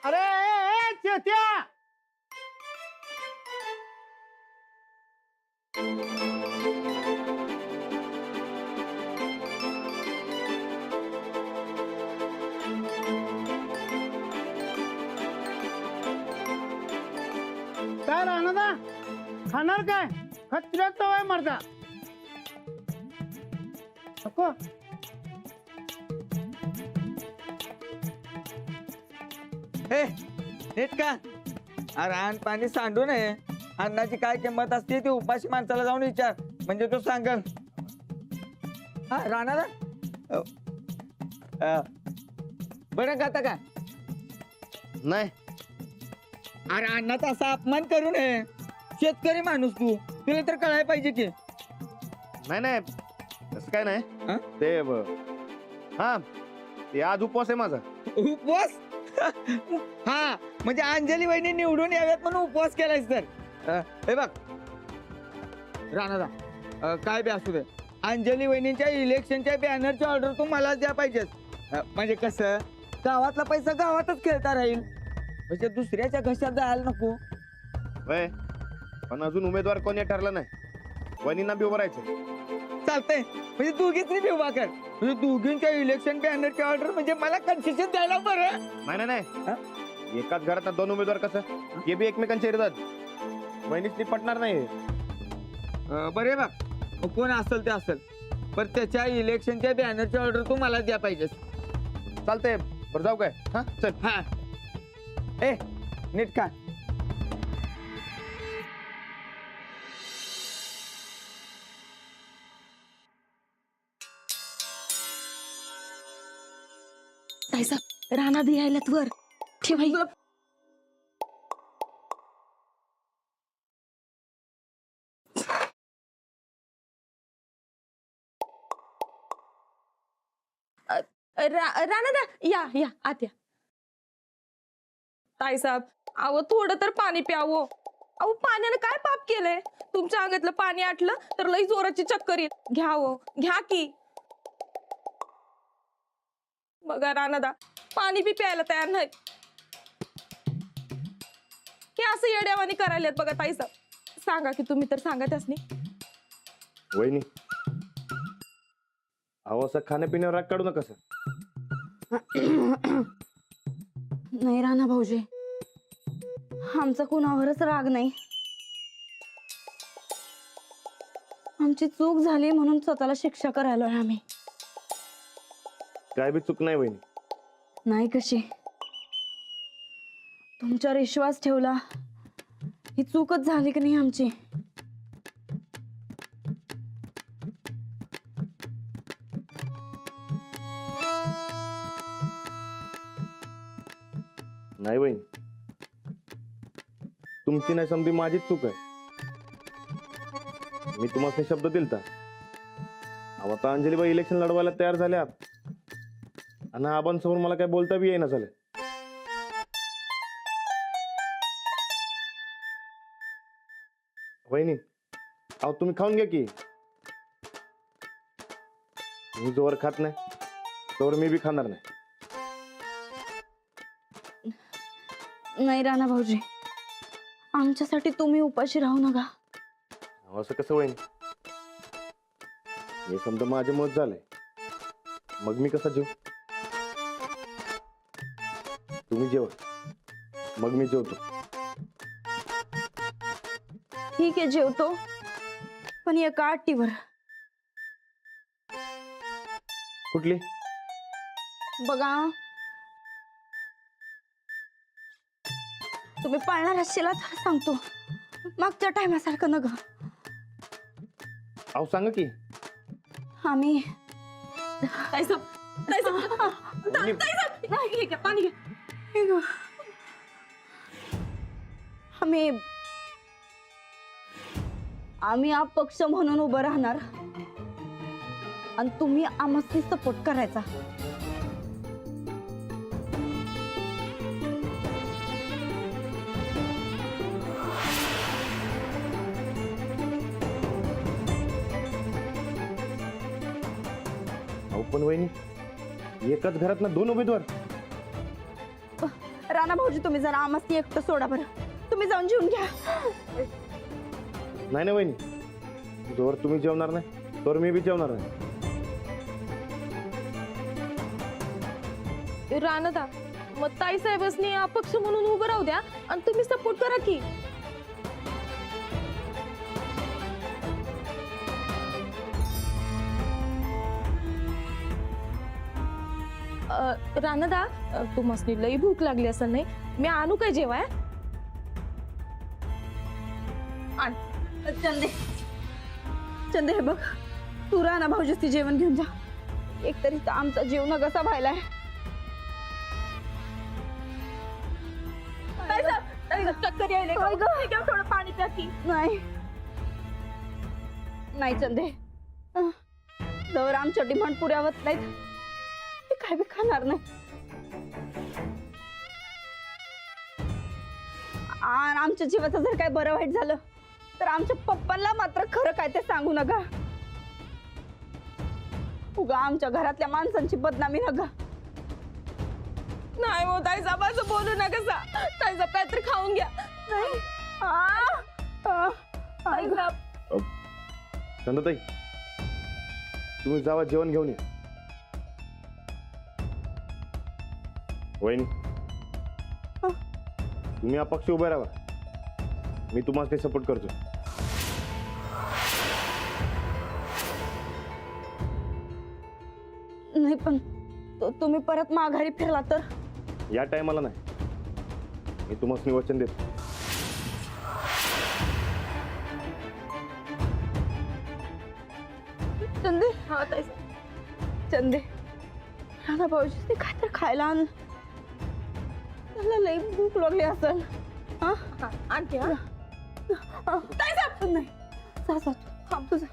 अरे चेत्या काय राहणार खाणार काय खत्र्यात तवाय मरता नको हे नीट का रान पाणी सांडू नये अन्नाची काय किंमत असते ती उपाशी माणसाला जाऊन विचार म्हणजे तो सांगल हा राहणार बरं का आता का नाही अरे अन्नाचा असा अपमान करू नये शेतकरी माणूस तू तुला तर कळायला पाहिजे की नाही नाही तसं काय नाही हा? ते हा ते आज उपवास आहे माझा उपवास हा म्हणजे अंजली वहिनी निवडून याव्यात म्हणून उपवास केलायस तर हे बघ राणा काय बी असू दे अंजली वहिनीच्या इलेक्शनच्या बॅनरची ऑर्डर तू मलाच द्या पाहिजेस म्हणजे कसं गावातला पैसा गावातच खेळता राहील म्हणजे दुसऱ्याच्या घशात जायला नको होय पण अजून उमेदवार कोणी ठरला नाही वहिनींना बी उभं राहायचं चालतंय म्हणजे दोघीच नाही उभा कर म्हणजे दोघींच्या इलेक्शन बॅनरची ऑर्डर म्हणजे मला कन्सेशन द्यायला बरं नाही नाही हा? नाही एकाच घरात दोन उमेदवार कसं हे बी एकमेकांच्या विरोधात वहिनीच पटणार नाही बरे बघ मग कोण असेल ते असेल पण त्याच्या इलेक्शनच्या बॅनरची ऑर्डर तू मला द्या पाहिजेस चालतंय बरं जाऊ काय हा चल हा ए नीट का ताईसाहेब राणा बी यायलात वर ठेवा राणा या या आत या ताईसाहेब अहो थोडं तर पाणी प्यावं अहो पाण्यानं काय पाप केलंय तुमच्या अंगातलं पाणी आटलं तर लई जोराची चक्कर येईल घ्यावं घ्या की बघा राणादा पाणी बी प्यायला तयार नाही हे असं येड्यावानी करायला बघा ताईसाहेब सांगा की तुम्ही तर सांगा त्यासनी वहिनी अहो असं खाण्यापिण्यावर राग काढू नका सर नाही राणा भाऊजी आमचा कुणावरच राग नाही आमची चूक झाली म्हणून स्वतःला शिक्षा करायलोय आम्ही काय बी चूक नाही वहिनी नाही कशी तुमच्यावर विश्वास ठेवला ही चूकच झाली की नाही आमची नाही वहिनी तुमची नाही समधी माझीच चूक आहे मी तुम्हाला शब्द दिलता अहो आता अंजलीबाई इलेक्शन लढवायला तयार झाल्या आणि आबांसमोर मला काय बोलता बी येईना झालं वहिनी अहो तुम्ही खाऊन घ्या की मी जोवर खात नाही तोवर मी बी खाणार नाही नाही राणा भाऊजी आमच्यासाठी तुम्ही उपाशी राहू नका अहो, असं कसं वहिनी हे समजा माझे मत झालंय मग मी कसा जेव तुम्ही जेवा मग मी जेवतो ठीक आहे जेवतो पण एका अटीवर कुठली बघा तुम्ही पाळणार असशील तर सांगतो मागच्या टायमासारखं न ग अहो सांगा की आम्ही आम्ही आम्ही अपक्ष म्हणून उभं राहणार आणि तुम्ही आम्हाला सपोर्ट करायचा अहो पण वहिनी एकाच घरात ना दोन उमेदवार राणा भाऊजी तुम्ही जरा आम्हाला एकटं सोडा बरं. तुम्ही जाऊन जेवून घ्या. नाही ना वहिनी, जोवर तुम्ही जेवणार नाही तोवर मी बी जेवणार नाही. रानदा, मग ताई साहेबांनी अपक्ष म्हणून उभं राहू द्या आणि तुम्ही सपोर्ट करा की. रानदा, तुम्हाला लई भूक लागली असं नाही, मी आणू काय जेवाय? आण. चंदे चंदे हे बघ, तू राणा भाऊजी जेवण घेऊन जा. एकतरी आमचा जीव कसा व्हायलाय. चक्कर यायले का? हे घ्या, थोडं पाणी प्या की. नाही नाही चंदे, जवळ आमच्या डिमांड पुऱ्या होत नाहीत ते काय बी खाणार नाही. आणि आमच्या जीवाचं जर काय बरं वाईट झालं तर आमच्या पप्पांना मात्र खरं काय ते सांगू नका. उगा आमच्या घरातल्या माणसांची बदनामी नका. नाही हो ताई साहेब, असं बोलू नका सा. ताई साहेब काहीतरी खाऊन घ्या. नाही ताई साहेब, चंदाताई, तुम्ही जावा जेवण घेऊन या. वहिनी, तुम्ही अपक्ष उभे राहा, मी तुम्हाला सपोर्ट करतो. नाही पण तुम्ही परत माघारी फिरला तर? या टायमाला नाही, मी तुम्हाला वचन देतो. चंदे, हा ताई साहेब. चंदे, राणा भाऊजी काय तर खायला आण. त्याला लई भूक लागली असेल. हा हा, आणते हा. ताई साहेब, नाही जा जा, थांब तुझं.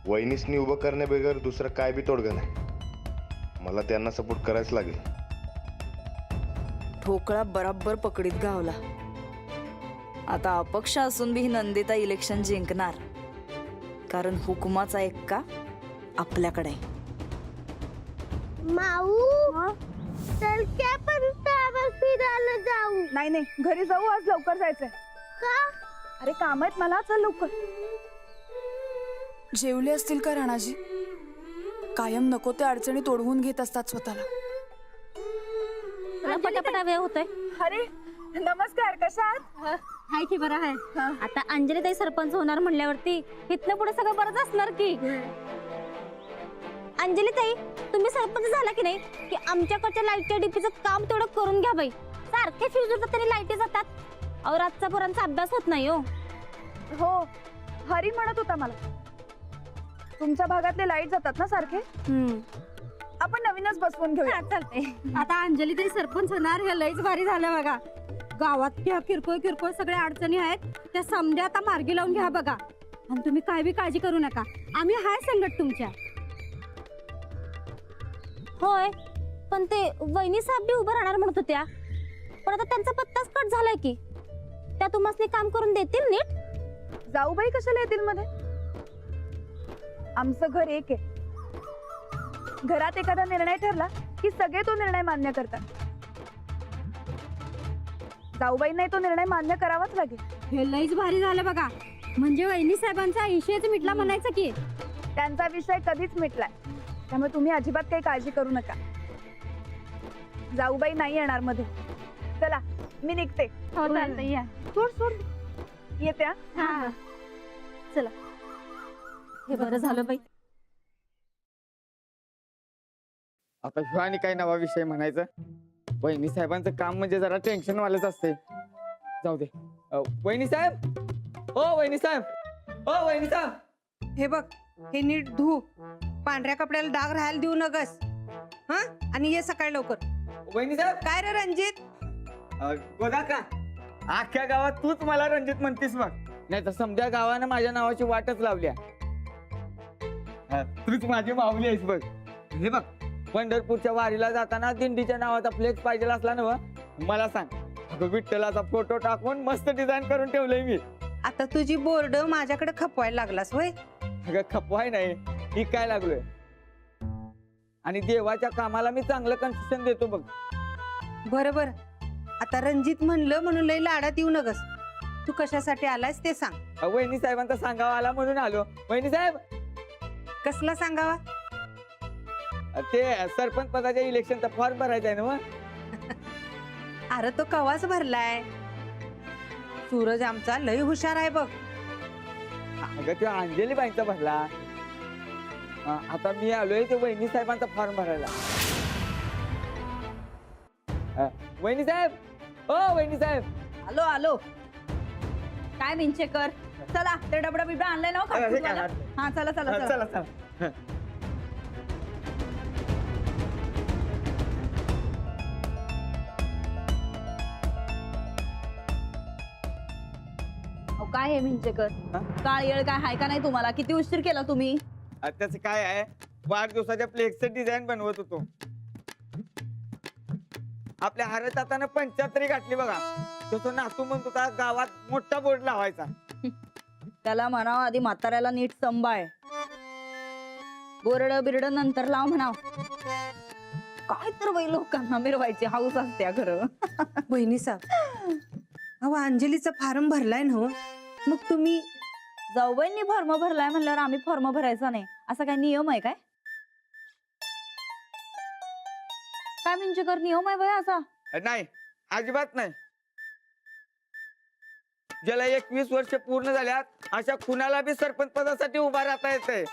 वहिनीसनी उभं करण्याबगैर दुसरं काय बी तोडगं नाही. मला त्यांना सपोर्ट करायच लागेल. ठोकळा बराबर पकडीत गावला. आता अपक्ष असून बी ही नंदिता इलेक्शन जिंकणार, कारण हुकुमाचा एक्का आपल्याकडे आहे. माऊ चल क्या पण फिरायला जाऊ. नाही नाही, घरी जाऊ, आज लवकर जायचंय. का? अरे काम आहेत मला, चल लवकर. जेवले असतील का राणाजी? कायम नको ते अडचणी तोडवून घेत असतात स्वतःला. पटापटा वेळ होतोय. अरे नमस्कार, कशा आहात? हाय की बरं आहे. आता अंजली ताई सरपंच होणार म्हणल्यावरती इथनं पुढे सगळं बरंच असणार की. अंजली ताई, तुम्ही सरपंच झाला की नाही की आमच्याकडच्या लाईटच्या डीपीचं काम तेवढं करून घ्या बाई. सारखे फ्यूज होतात तरी लाईटी जातात. अहो रातचा पोरांचा अभ्यास होत नाही हो. हो, हरी म्हणत होता मला, तुमच्या भागातले लाईट जातात ना सारखे. आपण नवीनच बसवून घेऊया. चालते. आता अंजली ताई सरपंच होणार हे लईच भारी झालं बघा. गावात ह्या किरकोळ किरकोळ सगळ्या अडचणी आहेत त्या समजा आता मार्गी लावून घ्या बघा. आणि तुम्ही काय बी काळजी करू नका, आम्ही हाय संगत तुमच्या. होय, पण ते वहिनी साहेब बी उभं राहणार म्हणत होत्या, पण आता त्यांचा पत्ताच कट झालाय की. त्या तुम्हाला काम करून देतील नीट? जाऊबाई कशाला येतील मध्ये? आमचं घर एक आहे. घरात एखादा निर्णय ठरला की सगळे तो निर्णय मान्य करतात. जाऊबाई नाही तो निर्णय मान्य करावाच लागेल. हे लईच भारी झालं बघा. म्हणजे वहिनी साहेबांचा विषयच मिटला म्हणायचं की. त्यांचा विषय कधीच मिटलाय, त्यामुळे तुम्ही अजिबात काही काळजी करू नका. जाऊबाई नाही येणार मध्ये. चला मी निघते. हो चालतंय, या. सोड सोड, येते हा. हा चला. हे बरं झालं बाई. आता ह्यो आणि काय नवा विषय म्हणायचा. वहिनी साहेबांचं काम म्हणजे जरा टेन्शन वालंच असते. जाऊ दे. वहिनी साहेब, ओ वहिनी साहेब, ओ वहिनी साहेब. हे बघ, हे नीट धू. पांढऱ्या कपड्याला डाग राहायला देऊ नगस. हा, आणि ये सकाळी लवकर. वहिनी साहेब. काय रे रणजित? गोदा का अख्ख्या गावात तूच मला रणजित म्हणतीस बघ. नाही तर समजा गावानं माझ्या नावाची वाटच लावल्या. तूच माझी माऊली आहेस बघ. हे बघ, पंढरपूरच्या वारीला जाताना दिंडीच्या नावाचा फ्लेक्स पाहिजे असला ना, मला सांग. अगं विठ्ठलाचा फोटो टाकून मस्त डिझाईन करून ठेवलंय मी. आता तुझी बोर्ड माझ्याकडे खपवायला लागलास होय? अगं खपवाय नाही, ही काय लागलोय आणि देवाच्या कामाला मी चांगलं कन्सेशन देतो बघ. बरं बरं, आता रणजित म्हणलं म्हणून लई लाडात येऊ नगस. तू कशासाठी आलायस ते सांग. वहिनी साहेबांचा सांगावा आला म्हणून आलो. वहिनी साहेब, कसला सांगावा? ते सरपंच पदाच्या इलेक्शनचा फॉर्म भरायचा आहे ना मग. अरे तो कवाच भरलाय. सूरज आमचा लई हुशार आहे बघ. अगं ते अंजलीबाईंचा भरला. आता मी आलोय ते वहिनी साहेबांचा फॉर्म भरायला. वहिनी साहेब, ओ वहिनी साहेब. आलो आलो. काय मिंचेकर, चला ते डबडा बिबडा आणलाय ना हो खाटखुटवाला? हा चला चला चला. चला चला. अहो, काय हे मिंचेकर, हा? काळ येळ काय हाय का नाही तुम्हाला? किती उशीर केला तुम्ही? त्याच काय आहे, वाढदिवसाच्या फ्लेक्सचं डिझाईन बनवत होतो. आपल्या हारत हातानं 75 गाठली बघा. तसं नातू म्हणत होता गावात मोठा बोर्ड लावायचा. त्याला म्हणावं आधी म्हाताऱ्याला नीट संभाळ. बोरड बिरड नंतर लाव म्हणाव. काय तर बाई लोकांना मिरवायची हाऊस असते खरं. बहिणी साहेब, अहो अंजलीचा फॉर्म भरलाय ना हो? मग तुम्ही जाऊबाईंनी फॉर्म भरलाय म्हणल्यावर आम्ही फॉर्म भरायचा नाही असा काय नियम आहे काय? काय म्हणजे कर नियम आहे बाई असा? नाही, अजिबात नाही. ज्याला 21 वर्ष पूर्ण झाल्यात अशा कुणाला बी सरपंच पदासाठी उभा राहता येते.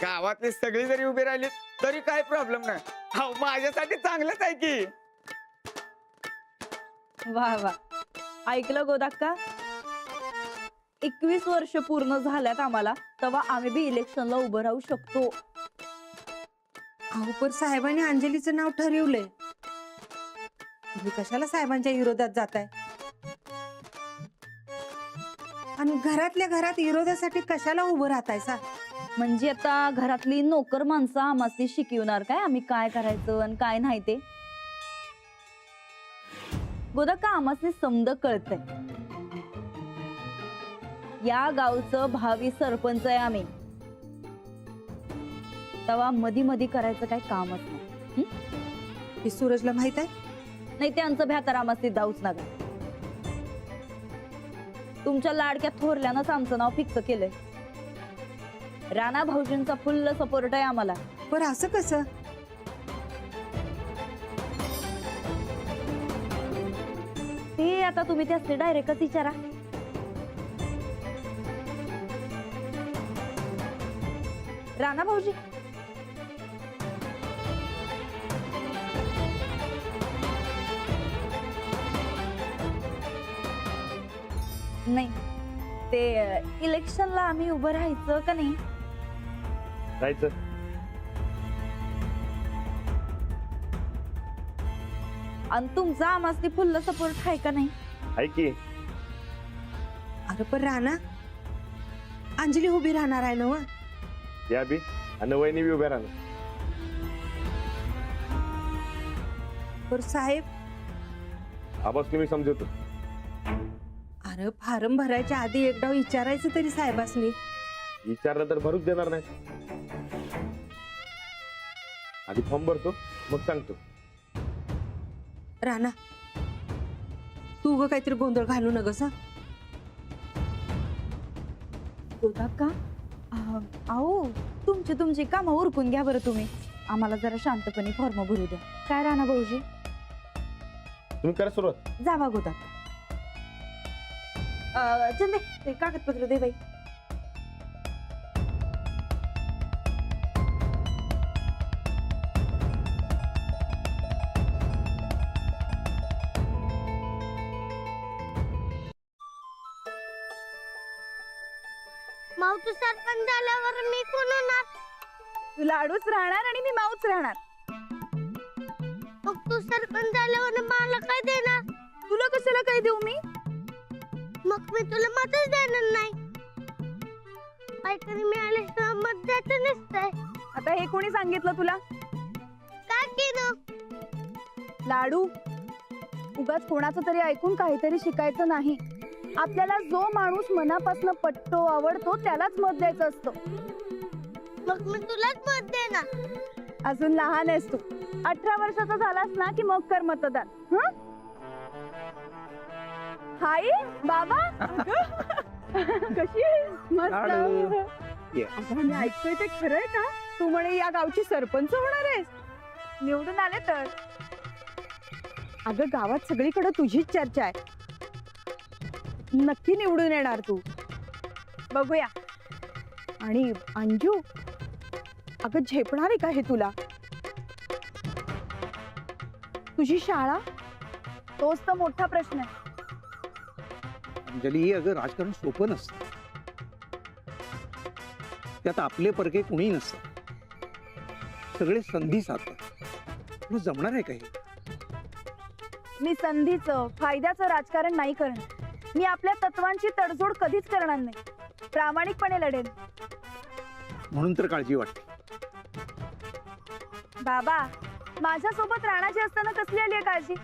गावातली सगळी जरी उभी राहिली तरी काही प्रॉब्लेम नाही. हा माझ्यासाठी चांगलंच आहे की. वा वा, ऐकलं गोदाक्का? 21 वर्ष पूर्ण झाल्यात आम्हाला, तेव्हा आम्ही बी इलेक्शनला उभं राहू शकतो. अहो पण साहेबांनी अंजलीचं नाव ठरवलंय. तुम्ही कशाला साहेबांच्या विरोधात जाताय? आणि घरातल्या घरात विरोधासाठी कशाला उभं राहताय सा? म्हणजे आता घरातली नोकर माणसं आम्हाला शिकवणार काय आम्ही काय करायचं आणि काय नाही ते? गोदाक्का, आम्हाला समज कळतंय. या गावचं भावी सरपंच आहे आम्ही, तेव्हा मधी मधी करायचं काही कामच नाही. हे सूरजला माहित आहे? नाही, त्यांचं भ्यातर आम्हाला जाऊच नका. तुमच्या लाडक्या थोरल्यानंच आमचं नाव फिक्स केलंय. राणा भाऊजींचा फुल्ल सपोर्ट आहे आम्हाला. पण असं कसं? ते आता तुम्ही त्याचे डायरेक्टच विचारा. राणा भाऊजी, नाही ते इलेक्शनला आम्ही उभं राहायचं का नाही? जायचं. आणि तुमचा आम्हाला फुल्ल सपोर्ट आहे का नाही? आहे की. अरे पण राणा, अंजली उभी राहणार आहे ना? या बी आणि वहिनी बी उभ्या राहणार. पर साहेब, आबासनी मी समजवतो. अरे फॉर्म भरायच्या आधी एकदा विचारायचं तरी साहेबासनी. विचारलं तर भरूच देणार नाही. आधी फॉर्म भरतो मग सांगतो. राणा, तू उगं काहीतरी गोंधळ घालू नगस हं? गोदाक्का, अहो तुमची कामं उरकून घ्या बरं तुम्ही. आम्हाला जरा शांतपणे फॉर्म भरू द्या. काय राणा भाऊजी? तुम्ही करा सुरुवात. जावा गोदाक्का. चंदे, ते कागदपत्र दे बाई. माऊ, तू सरपंच झाल्यावर मी कोण होणार? तू लाडूच राहणार आणि मी माऊच राहणार. मग तू सरपंच झाल्यावर मला काय देणार? तुला कशाला काय देऊ मी? मग मी तुला मतच देणार नाही. बायकांनी मिळाल्याशिवाय मत द्यायचं नसतंय. आता हे कोणी सांगितलं तुला? काय केलं? लाडू, उगाच कोणाचं तरी ऐकून काहीतरी शिकायचं नाही. आपल्याला जो माणूस मनापासून पटतो आवडतो त्यालाच मत द्यायचं असतं. मग मी तुलाच मत देणार. अजून लहान आहेस तू. 18 वर्षाचा झालास ना की मग कर मतदान. हं? हाय बाबा. कशी आहेस? मस्त. ये. अगं, मी ऐकतोय ते खरंय का? तू म्हणे या गावची सरपंच होणार आहेस. निवडून आले तर. अगं गावात सगळीकडे तुझीच चर्चा आहे. नक्की निवडून येणार तू. बघूया. आणि अंजू, अगं झेपणार आहे का हे तुला? तुझी शाळा, तोच तर मोठा प्रश्न आहे. अंजली, अगं राजकारण सोपं नसतं. त्यात आपले परके कुणी नसतं. सगळे संधी साधतात. तुला जमणार आहे का हे? मी संधीचं फायद्याचं राजकारण नाही करणार. मी आपल्या तत्वांची तडजोड कधीच करणार नाही. प्रामाणिकपणे लढेन. म्हणून तर काळजी वाटते. बाबा, माझ्यासोबत राणाची असताना कसली आली आहे काळजी?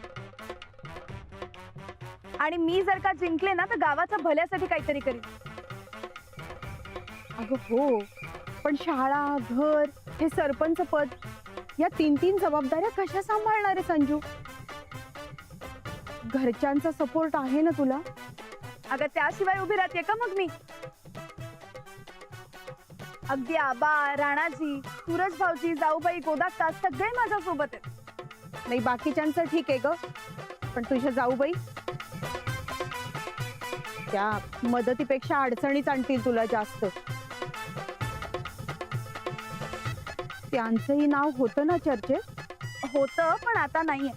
आणि मी जर का जिंकले ना तर गावाच्या भल्यासाठी काहीतरी करीन. अगं हो, पण शाळा, घर, हे सरपंच पद, या 3 जबाबदाऱ्या कशा सांभाळणार आहे संजू? घरच्यांचा सपोर्ट आहे ना तुला? अगं त्याशिवाय उभी राहते का मग मी? अगदी आबा, राणाजी, सूरज भाऊजी, जाऊबाई, गोदाक्का सगळे माझ्या सोबत आहेत. नाही बाकीच्यांचं ठीक आहे ग, पण तुझ्या जाऊबाई त्या मदतीपेक्षा अडचणीच आणतील तुला जास्त. त्यांचंही नाव होतं ना चर्चेत? होतं, पण आता नाहीये.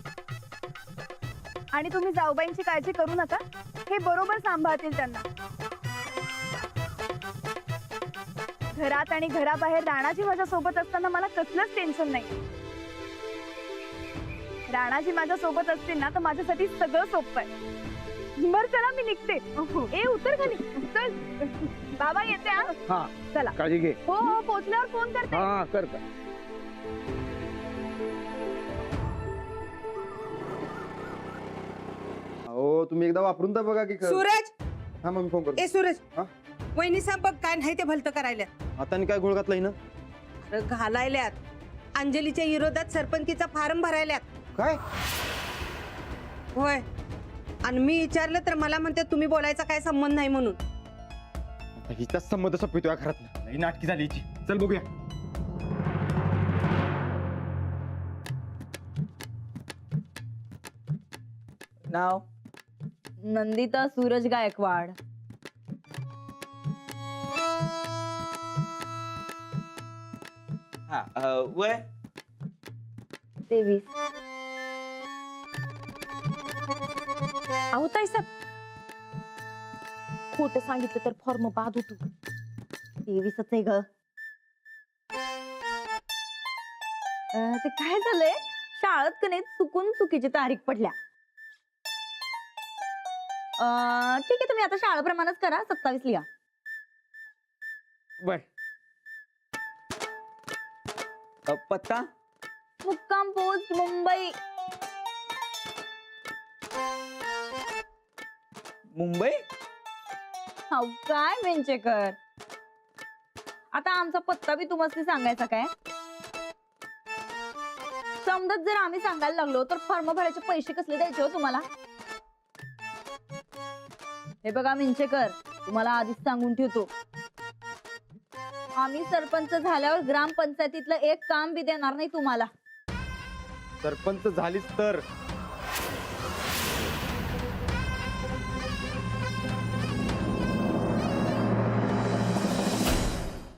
आणि तुम्ही जाऊबाईंची काळजी करू नका. हे बरोबर सांभाळतील त्यांना. घरात आणि घराबाहेर राणाजी माझ्या सोबत असताना मला कसलंच टेन्शन नाही. राणाजी माझ्या सोबत असतील ना तर माझ्यासाठी सगळं सोपं आहे. बर चला मी निघते. ए उतर खाली. चल बाबा येते. हा, चला. काळजी घे. हो हो, पोचल्यावर फोन करते. हा, कर. हो, तुम्ही एकदा वापरून तर बघा की सूरज, हा मग फोन करतो. ए सूरज, हा? वहिनी साहेब बघ काय नाही ते भलतं करायला. आता काय गोळ घातलाय ना? अरे घालायल्यात. अंजलीच्या विरोधात सरपंचीचा फॉर्म भरायल्यात. काय? होय. आणि मी विचारलं तर मला म्हणते तुम्ही बोलायचा काय संबंध नाही म्हणून. हिचाच संबंध सपवितोय घरात. नाही नाटकी झाली हिची. चल बघूया. नाव नंदिता सूरज गायकवाड. वय 23. अहो ताई साहेब, खोटं सांगितलं तर फॉर्म बाद होतो. 23च आहे ग. ते काय झालंय, शाळेत कने चुकून चुकीची तारीख पडल्या. ठीक आहे, तुम्ही आता शाळेप्रमाणेच करा. 27 लिहा. बर. पत्ता मुक्काम पोस्ट मुंबई. मुंबई. हाव काय वेंचेकर, आता आमचा पत्ता बी तुम्हाला सांगायचा काय? समजत जर आम्ही सांगायला लागलो तर फॉर्म भरायचे पैसे कसले द्यायचे हो तुम्हाला? हे बघा मिंचेकर, तुम्हाला आधीच सांगून ठेवतो, आम्ही सरपंच झाल्यावर ग्रामपंचायतीतलं एक काम बी देणार नाही तुम्हाला. सरपंच झालीच तर